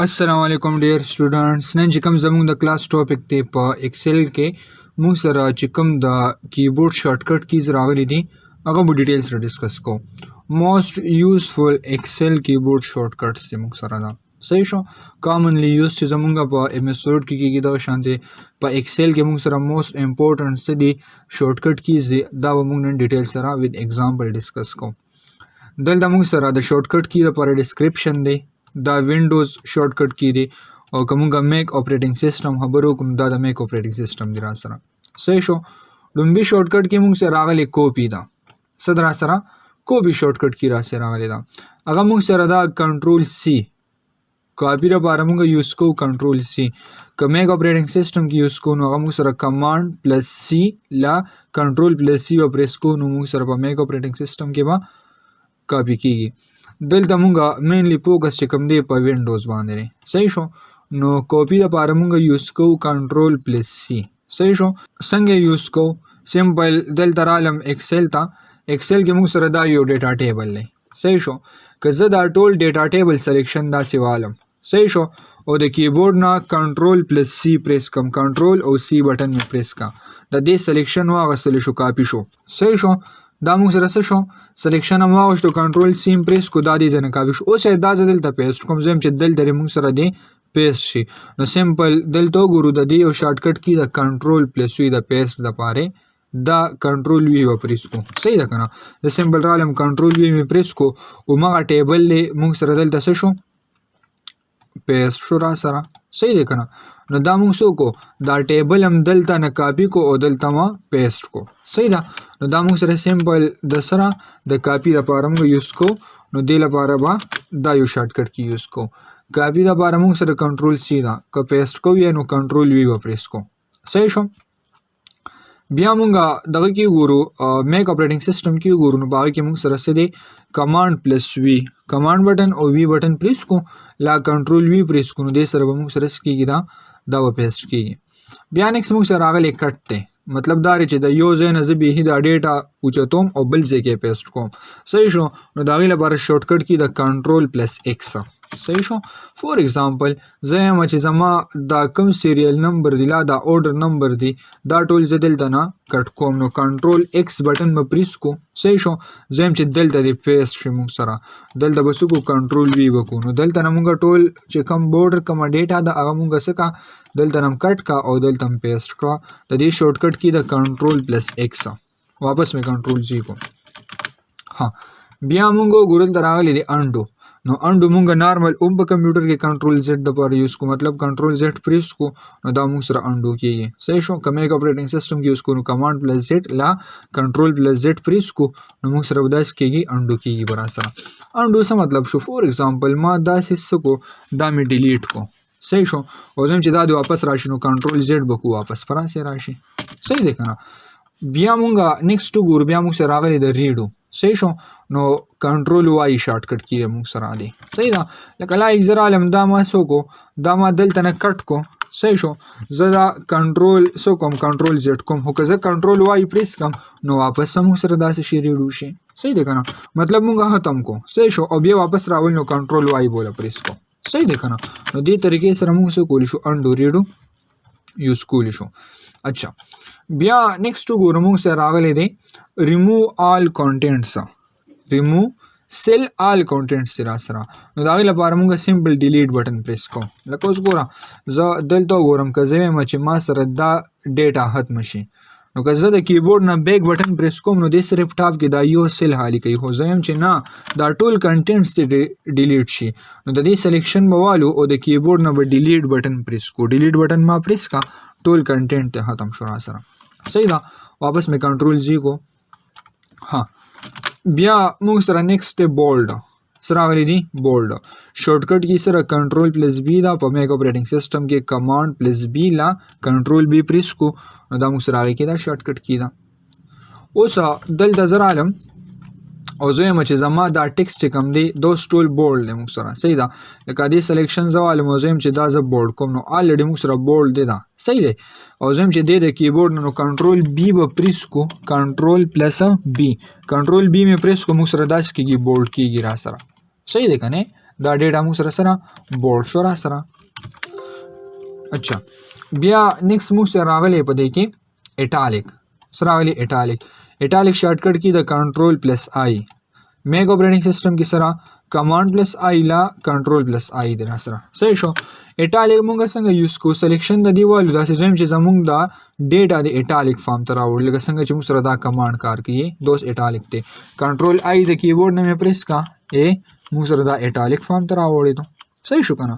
अस्सलाम वालेकुम dear students none چې کوم زموږ د کلاس ټاپک دی په ایکسل کې موږ سره چې کوم د کیبورډ شارټکټ کیز راغلي دي هغه به ډیټیل سره ډیسکس کوو. موست یوزفل ایکسل کیبورډ شارټکټس دي موږ سره دا صحیح شو. کامنلی یوز چې زموږ په اپیسوډ کې کېږي دا شانتي په ایکسل کې موږ سره موست امپورټنٹ څه دي شارټکټ کیز دي دا به موږ نن ډیټیل سره وذ ایگزامپل ډیسکس کوو. دلته موږ سره د شارټکټ کی لپاره ډسکرپشن دی دا وینډوز شارټکټ کی دی او کومه میک اپریټینګ سیستم خبرو کوم دا د میک اپریټینګ سیستم دی را سره صحیح شو. لومبي شارټکټ کی موږ سره راغلی کوپی دا صدر سره کوپی شارټکټ کی را سره راغلی دا هغه موږ سره دا کنټرول سی کاپی لپاره موږ یوز کو کنټرول سی که میک اپریټینګ سیستم کی یوز کو نو هغه موږ سره کمانډ پلس سی لا کنټرول پلس سی و پریس کو نو موږ سره په میک اپریټینګ سیستم کې به کاپی کیږي. دلته مونږه مینلی فوکس چې کوم دی په وینډوز باندې صحیح شو. نو کاپی لپاره مونږ یوز کوو کنټرول پلس سی صحیح شو. څنګه یوز کوو سمپل دلته رالم ایکسل ته ایکسل کې مونږ سره دا یو ډیټا ټیبل دی صحیح شو. که زه دا ټول ډیټا ټیبل سلیکشن داسې والم صحیح شو او د کیبورډ نه کنټرول پلس سی پریس کم کنټرول او سی بٹن می پریس کا د دې سلیکشن واغستل شو کاپی شو صحیح شو. دا موږ سره څه شو سلیکشن هم واغشتو کنټرول سیم پریس کو دا دې ځنه کاپی شو. اوس دا دلته پیسټ کوم زم چې دلته موږ سره دی پیسټ شي نو سمپل دلته ګورو د دې یو شارټکټ کی د کنټرول پلس وی د پیسټ د پاره دا کنټرول وی و پریس کو صحیح ده کنه. د سمپل رالم کنټرول وی می پریس کو او مغه ټیبل له موږ سره دلته څه شو پیسټ شو را سره صحیح ده کنه. نو دا موږ سو کو دا ټیبل هم دلته نه کاپی کو او دلته ما پیسټ کو صحیح ده. نو دا موږ سره سمپل د سره د کاپی لپاره موږ یوز کو نو دې لپاره با دا یو شارټکټ کی یوز کو کاپی لپاره موږ سره کنټرول سی دا که پیسټ کو یا نو کنټرول وی و پریس کو صحیح شو. بیا مونږ دغه کې ګورو میک اپریټینګ سیستم کې ګورو نو باقي کې مونږ سره څه دی کمانډ پلس وی کمانډ بٹن او وی بٹن پریس کو لا کنټرول وی پریس کو نو دې سره مونږ سره سکیږي دا و پیسټ کیږي. بیا نیکس مونږ سره راغلی کټ ته مطلب دا چې د یو ځای نه زه به دا ډیټا اوچتوم او بل ځای کې پیسټ کوم صحیح شو. نو دا غي لپاره شارټکټ کی د کنټرول پلس ایکس صحیح شو. فور ایگزامپل زه یم چې زما دا کوم سیریل نمبر دی لا دا order نمبر دی دا ټول زه دلته نه کټ کوم نو کنټرول ایکس بٹن م پریس کو صحیح شو. زه یم چې دلته دی پیسټ شي موږ سره دلته بس کو کنټرول وی وکړو نو دلته نه موږ ټول چې کوم بورډر کوم ډیټا دا هغه موږ سکا دلته نم کټ کا او دلته هم پیسټ کړه د دې شارټکټ کی د کنټرول پلس ایکس واپس می کنټرول جی کو. ها بیا موږ ګورل راغلی دی انډو نو انډو مونږ نارمل اوم په کمپیوټر کې کنټرول زیډ د پر یوز کو مطلب کنټرول زیډ پریس کو نو دا موږ سره انډو کیږي صحیح شو. که میک اپریټینګ سیستم کې یوز کو نو کمانډ پلس زیډ لا کنټرول پلس زیډ پریس کو نو موږ سره وداس کیږي انډو کیږي برا سره انډو څه مطلب شو. فور ایگزامپل ما دا سیس کو دا می ډیلیټ کو صحیح شو او زم چې دا د واپس راشي نو کنټرول زیډ بکو واپس پر اسه راشي صحیح ده کنه. بیا مونږ نیکسټ ګور بیا موږ سره راغلی د ریډو صحیح شو. نو کنټرول وای شارټکټ کی موږ سره دی صحیح ده. لکه لا ایگزرالم دا ما سو کو دا ما دلته نه کټ کو صحیح شو. زه دا کنټرول سو کوم کنټرول زیډ کوم هو که زه کنټرول وای پریس کم نو واپس موږ سره داسې شی ریډو شي صحیح ده کنه. مطلب موږ ختم کو صحیح شو او بیا واپس راول نو کنټرول وای بوله پریس کو صحیح ده کنه. نو دې طریقې سره موږ څه کولی شو انډو ریډو یوز کولی شو. اچھا بیا نیکسټ ګورو موږ سره راغلی دی ریموو آل کانټینټس ریموو سیل آل کانټینټس را سره نو دا غي لپاره موږ سمپل ډیلیټ بٹن پریس کوم. لکه اوس ګوره زه دلته ګورم که زه یم چې ما سره دا ډیټا ختم شي نو که زه د کیبورډ نه بیک بٹن پریس کوم نو د صرف ټاپ کې دا یو سیل حالي کوي خو زه یم چې نه دا ټول کنټینټس ډیلیټ شي نو د دې سلیکشن بوالو او د کیبورډ نه به ډیلیټ بٹن پریس کو ډیلیټ بٹن ما پریس کا ټول کنټینټ ته ختم شو را سره صحیح ده. واپس می کنټرول جی کو. ها بیا موږ سره نیکسټ بولډ سره غلی دی بولډ شارټکټ کی سره کنټرول پلس بی دا په میک اپریټینګ سیستم کې کمانډ پلس بی لا کنټرول بی پریس کو نو دا موږ سره غلی کی دا شارټکټ کی دا. اوس دلته زر عالم او زه یم چې زما دا ټیکسټ کم دی دوه ټول بولډ دی موږ سره صحیح ده. لکه دې سلیکشن زوال مو زه یم چې دا ز بولډ کوم نو الریډي موږ سره بولډ دی دا صحیح دی. او زه یم چې د کیبورډ نو کنټرول بی به پریس کو کنټرول پلس بی کنټرول بی می پریس کو موږ سره داس کیږي بولډ کیږي را سره صحیح دی کنه. دا ډیټا موږ سره بورډ شو را سره. اچھا بیا نیکسٹ موږ سره راغلی په دې کې اټالیک سره راغلی اټالیک شارټ کټ کې د کنټرول پلس آی میک اپریټنګ سیستم کې سره کمانډ پلس آی لا کنټرول پلس آی دی را سره. صحیح شو. اټالیک موږ څنګه یوز کو سلیکشن د دی والو داسې زم چې زموږ دا ډیټا د اټالیک فارم ته راوړل لکه څنګه چې موږ سره دا کمانډ کار کوي دوس اټالیک ته کنټرول آی د کیبورډ نه مې پریس کا موږ سره دا اټالیک فارم ته راوړی دو. صحیح شو کنه.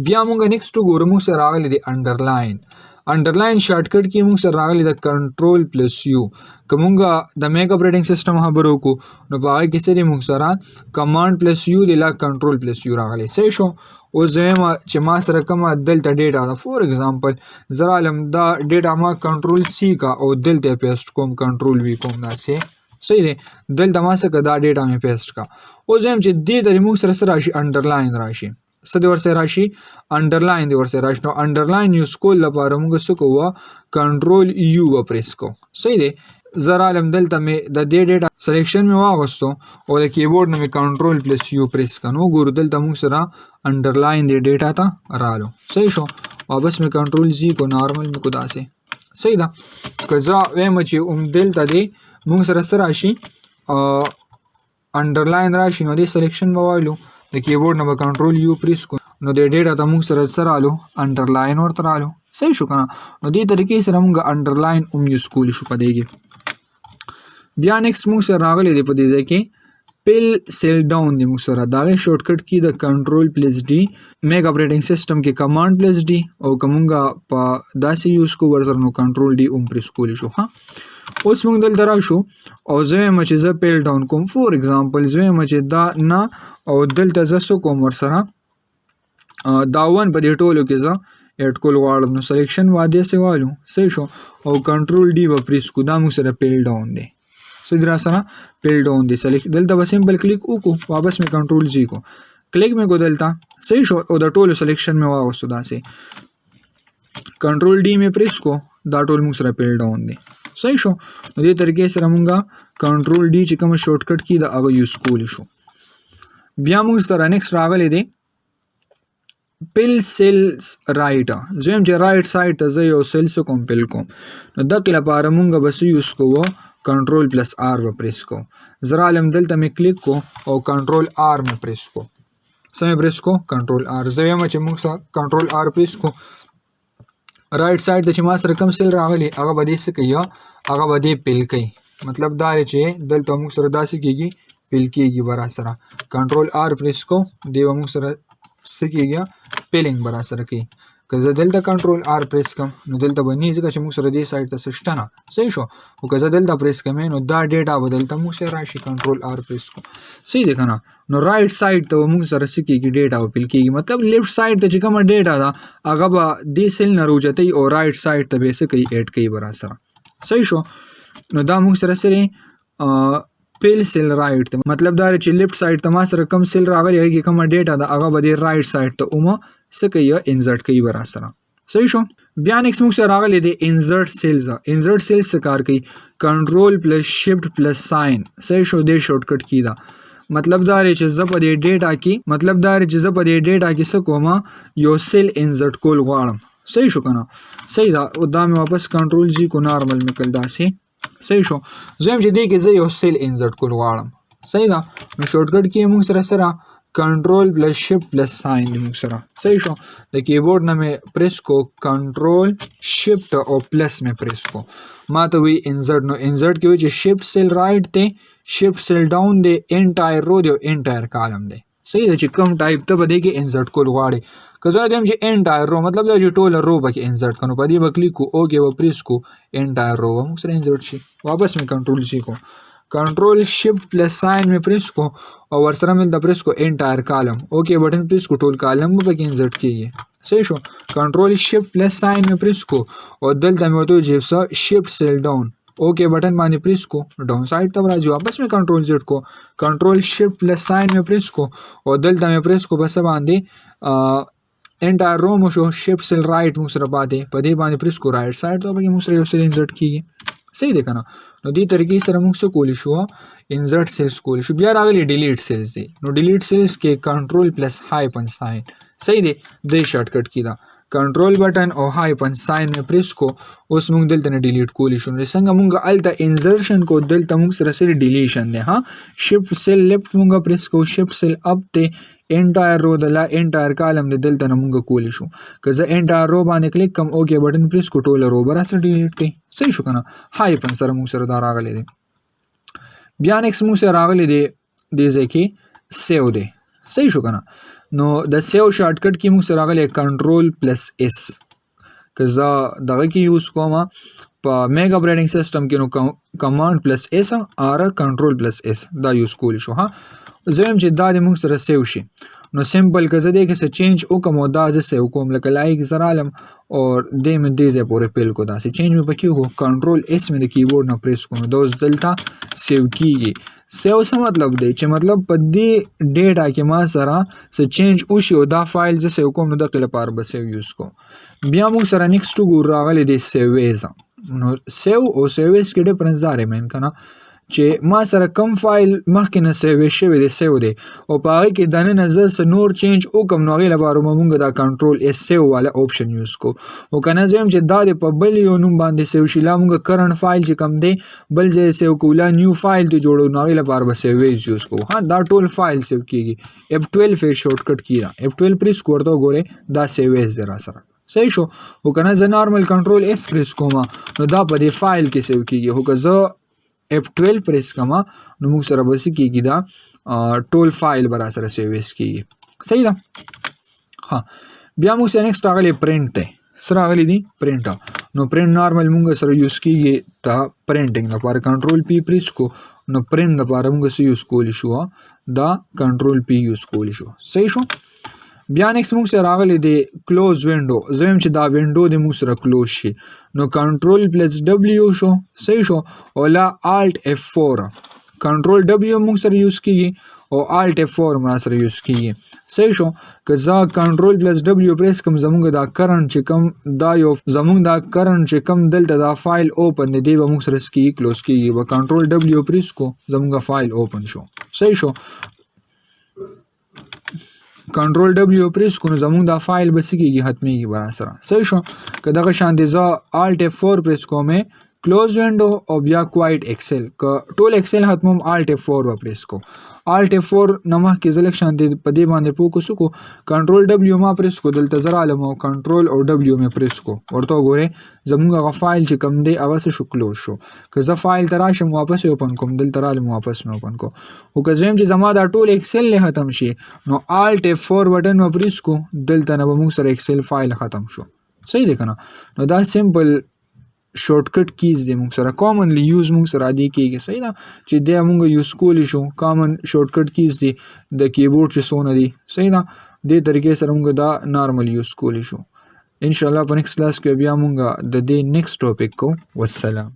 بیا موږ نیکسټ ګورو موږ سره راغلی دی انډرلاین شارټ کټ کې موږ سره راغلی د کنټرول پلس یو کومګه د میک اپریټنګ سیستم خبرو کو نو په هغه کې سره موږ سره کمانډ پلس یو د لا کنټرول پلس یو راغلی. صحیح شو. او زما چې ما سره کوم دلته ډیټا دا فور ایگزامپل زرا علم دا ډیټا ما کنټرول سی کا او دلته پیسټ کوم کنټرول وی کوم داسې. صحیح دی. دلته ما سره دا ډیټا مې پیسټ کا او زم چې دې د موږ سره راشي انډرلاین راشي سده ورسره راشي انډرلاین دی ورسره راشي. نو انډرلاین یوز کول لپاره موږ څه کوو کنټرول یو و پریس کو. صحیح دی. زرا علم دلته مې د دې ډیټا سلیکشن مې واغستو او د کیبورډ نه مې کنټرول پلس یو پریس کنو ګورو دلته موږ سره انډرلاین دی ډیټا ته رالو. صحیح شو. واپس مې کنټرول زی کو نارمل مې کو داسې. صحیح ده. که زه وایم چې دلته دی موږ سره راشي انډرلاین راشي نو دې سلیکشن به وایلو د کیبورډ نه به کنټرول یو پریس کو نو د ډیټا ته موږ سره رالو انډرلاین ورته رالو. صحیح شو کنه. نو دې طریقې سره موږ انډرلاین یوز کولی شو په دې کې. بیا نیکسٹ موږ سره راغلی دی په دې ځای کې پیل سیل ډاون دی موږ سره دا شارټ کټ کې د کنټرول پلس ډي میک اپریټنګ سیستم کې کمانډ پلس ډي او کومګه په داسې یوز کو ورسره نو کنټرول ډي پریس کولی شو. ها اوس موږ دلته راشو او زه چې زه پیل ډاون کوم فور ایگزامپل زه چې دا نه او دلته زه سو کوم ورسره دا ون په دې ټولو کې زه اډ کول غواړم نو سلیکشن واده سوالو. صحیح شو. او کنټرول ډي به پریس کو دا موږ سره پیل ډاون دی. سو درا سره پیل ډاون دی سلیکټ دلته به سمپل کلیک وکړو واپس مې کنټرول زی کو کلیک مې کو دلته. صحیح شو. او د ټولو سلیکشن مې واغستو داسې کنټرول ډي مې پریس کو دا ټول موږ سره پیل ډاون دی. صحیح شو. دې طریقې سره موږ کنټرول ډي چې کوم شارټ کټ کې دا هغه یوز کولی شو. بیا موږ سره نیکسٹ راغلی دی پیل سیلز رائټ زم چې رائټ سایډ ته زه یو سیل کوم پیل کوم نو دغه لپاره موږ بس یوز کوو کنټرول پلس آر و پریس کو. زرا علم دلته مې کلیک کو او کنټرول آر مې پریس کو. سم پریس کو کنټرول آر زه یم چې موږ سره کنټرول آر پریس کو رائټ سایډ ته چې ما سره کوم سیل راغلی هغه به دې څه کوي هغه به دې پیل کوي مطلب دا چې دلته موږ سره داسې کېږي پیل کېږي برا سره کنټرول آر پریس کو دی موږ سره څه کېږي پیلینګ برا سره کوي. که زه دلته کنټرول آر پریس کم نو دلته به نه ځکه چې موږ سره دې سایډ ته څه شته نه. صحیح شو. او که زه دلته پریس کم نو دا ډیټا به دلته موږ سره راشي کنټرول آر پریس کو. صحیح دی که نه. نو رائټ سایډ ته موږ سره څه کېږي ډیټا به پیل کېږي مطلب لیفټ سایډ ته چې کومه ډیټا ده هغه به دې سیل نه راوچتوي او رائټ سایډ ته به یې څه کوي ایډ کوي برا سره. صحیح شو. نو دا موږ سره پیل سیل رائټ ته مطلب دا چې لیفټ سایډ ته ما سره کم سیل راغلی هغه کې کومه ډیټا ده هغه به دې رائټ سایډ ته څه کوي انسرټ کوي برا سره. صحیح شو. بیا نیکسٹ موږ سره راغلی دی انسرټ سیلز څه کار کوي کنټرول پلس شفټ پلس ساين. صحیح شو. دې شارټ کټ کی دا مطلب دا چې زه په دې ډیټا کې څه کوم یو سیل انسرټ کول غواړم. صحیح شو کنه. صحیح دا او دا مې واپس کنټرول زی کو نارمل مې کول داسې. صحیح شو. زم چې دې کې زه یو سیل انسرټ کول غواړم. صحیح دا نو شارټ کټ کې موږ سره کنټرول پلس شفټ پلس ساين دی موږ سره. صحیح شو. د کیبورډ نه مې پریس کو کنټرول شفټ او پلس مې پریس کو ما ته وی انسرټ نو انسرټ کې وی چې شفټ سیل رائټ دی شفټ سیل ډاون دی انټایر رو دی او انټایر کالم دی. صحیح دی چې کوم ټایپ ته بده کې انسرټ کول غواړي که زه دیم چې انټایر رو مطلب دا چې ټول رو به کې انسرټ کنو په دې به کلیک کو اوکے و پریس کو انټایر رو موږ سره انسرټ شي. واپس مې کنټرول سی کو کنټرول شفټ پلس ساين مې پریس کو او ورسره مې د پریس کو انټایر کالم اوکے بٹن پریس کو ټول کالم به کې انسرټ کیږي. صحیح شو. کنټرول شفټ پلس ساين مې پریس کو او دلته مې وته چې شفټ سیل ډاون اوکے بٹن باندې پریس کو ډاون سایډ ته راځي واپس مې کنټرول زیډ کو کنټرول شفټ پلس ساين مې پریس کو او دلته مې پریس کو بس باندې انټایر رو مو شو شفټ سیل رائټ مو سره باندې په دې باندې پریس کو رائټ سایډ ته به مو سره یو سیل انسرټ کیږي. صحیح دی کنه. نو دې طریقې سره موږ څه کولی شو انسرټ سیلز کولی شو. بیا راغلی ډیلیټ سیلز دی. نو ډیلیټ سیلز کې کنټرول پلس هایپن ساين صحیح دی د شارټ کټ کی دا کنټرول بٹن او هایپن ساين مې پریس کو. اوس موږ دلته نه ډیلیټ کولی شو. نو څنګه موږ الته انسرشن کو دلته موږ سره سره ډیلیشن دی. ها شفت سیل لیفت موږ پریس کو شفت سیل اپ ته انټایر رو د لا انټایر کالم د دلته نه موږ کولی شو. که زه انټایر رو باندې کلیک کوم اوکې بٹن پریس کو ټوله رو برا سره ډیلیټ کړئ. صحیح شو کنه. هایپن سره موږ سره دا راغلی دی. بیا نیکس موږ سره راغلی دی دې ځای کې سیو دی. صحیح شو کنه. نو د سیو شارټ کټ کې موږ سره راغلی کنټرول پلس اس. که زه دغه کې یوز کوم په میګ اپریټینګ سیسټم کې نو کمانډ پلس اس ار کنټرول پلس اس دا یوز کولی شو. ها زم چې دا د موږ سره سیو شي نو سمپل که زه دې کې څه چینج وکم او دا زه سیو کوم لکه لایک زه رالم اور دې مې دې ځای پورې پیل کو داسې چینج مې پکې وکړو کنټرول اس مې د کیبورډ نه پریس کوم دا اوس دلته سیو کیږي. سیو څه مطلب دی چې مطلب په دې ډیټا کې ما سره څه چینج وشي او دا فایل زه سیو کوم نو دغې لپاره به سیو یوز کوم. بیا موږ سره نیکسټ وګورو راغلی دی سیویز. نو سیو او سیویز کې ډفرنس دا رمین کنه چې ما سره کم فایل مخکې نه سیو شوی دی سیو دی او په هغې کې دننه زه څه نور چینج وکړم نو هغې لپاره به موږ دا کنټرول اس سیو والا آپشن یوز کو. او که نه زه وایم چې دا د په بل یو نوم باندې سیو شي لا موږ کرنټ فایل چې کم دی بل ځای سیو کوو لا نیو فایل ته جوړو نو هغې لپاره به سیویز یوز کوو. ها دا ټول فایل سیو کېږي. F12 یې شارټ کټ کی ده. F12 پریس کو ورته وګورئ دا سیویز دی را سره. صحیح شو. او که نه زه نارمل کنټرول اس پریس کوم نو دا په دې فایل کې سیو کېږي. خو که زه F12 پریس کما نو موږ سره بس کېږي دا ټول فایل به را سره سیویز کېږي. صحیح ده. ها بیا موږ سره نیکسټ راغلی پرنټ دی. څه راغلی دی پرنټ. نو پرنټ نارمل موږ سره یوز کېږي دا پرنټینګ لپاره کنټرول پی پریس کو نو پرنټ لپاره موږ څه یوز کولی شو دا کنټرول پی یوز کولی شو. صحیح شو. بیا نیکس موږ سره راغلی دی کلوز وینډو. زه وایم چې دا وینډو د موږ سره کلوز شي نو کنټرول پلس ډبلیو شو. صحیح شو. او لا الټ F4 کنټرول ډبلیو موږ سره یوز کېږي او الټ F4 ما سره یوز کېږي. صحیح شو. که زه کنټرول پلس ډبلیو پریس کوم زموږ دا کرنټ چې کم دا یو زموږ دا کرنټ چې کم دلته دا فایل اوپن دی دی به موږ سره کېږي کلوز کېږي. به کنټرول ډبلیو پریس کو زموږ فایل اوپن شو. صحیح شو. کنټرول ډبلیو پریس کو نو زموږ دا فایل به څه کېږي ختمېږي به را سره. صحیح شو. که دغه شانتې زه الټ F4 پریس کوم کلوز وینډو او بیا کوایټ ایکسل که ټول ایکسل ختموم الټ F4 به پریس کو. الټ F4 نه مخکې زه لږ شانتې په دې باندې فوکس وکړو کنټرول ډبلیو ما پریس کو دلته زه رالم او کنټرول او ډبلیو مې پریس کو ورته وګورئ زموږ هغه فایل چې کوم دی هغه څه شو کلوز شو. که زه فایل ته راشم واپس یې اوپن کوم دلته رالم واپس مې اوپن کو. او که زه وایم چې زما دا ټول ایکسل نه ختم شي نو الټ F4 بټن مې پریس کو دلته نه به موږ سره ایکسل فایل ختم شو. صحیح دی که نه. نو دا سمپل شارټ کټ کیز دی موږ سره کامنلی یوز موږ سره دی کېږي. صحیح ده چې دی موږ یوز کولی شو کامن شارټ کټ کیز دی د کیبورډ چې څونه دي. صحیح ده دې طریقې سره موږ دا نارمل یوز کولی شو. انشاءالله په نیکسټ کلاس کې بیا موږ د دې نیکسټ ټاپک کو. والسلام.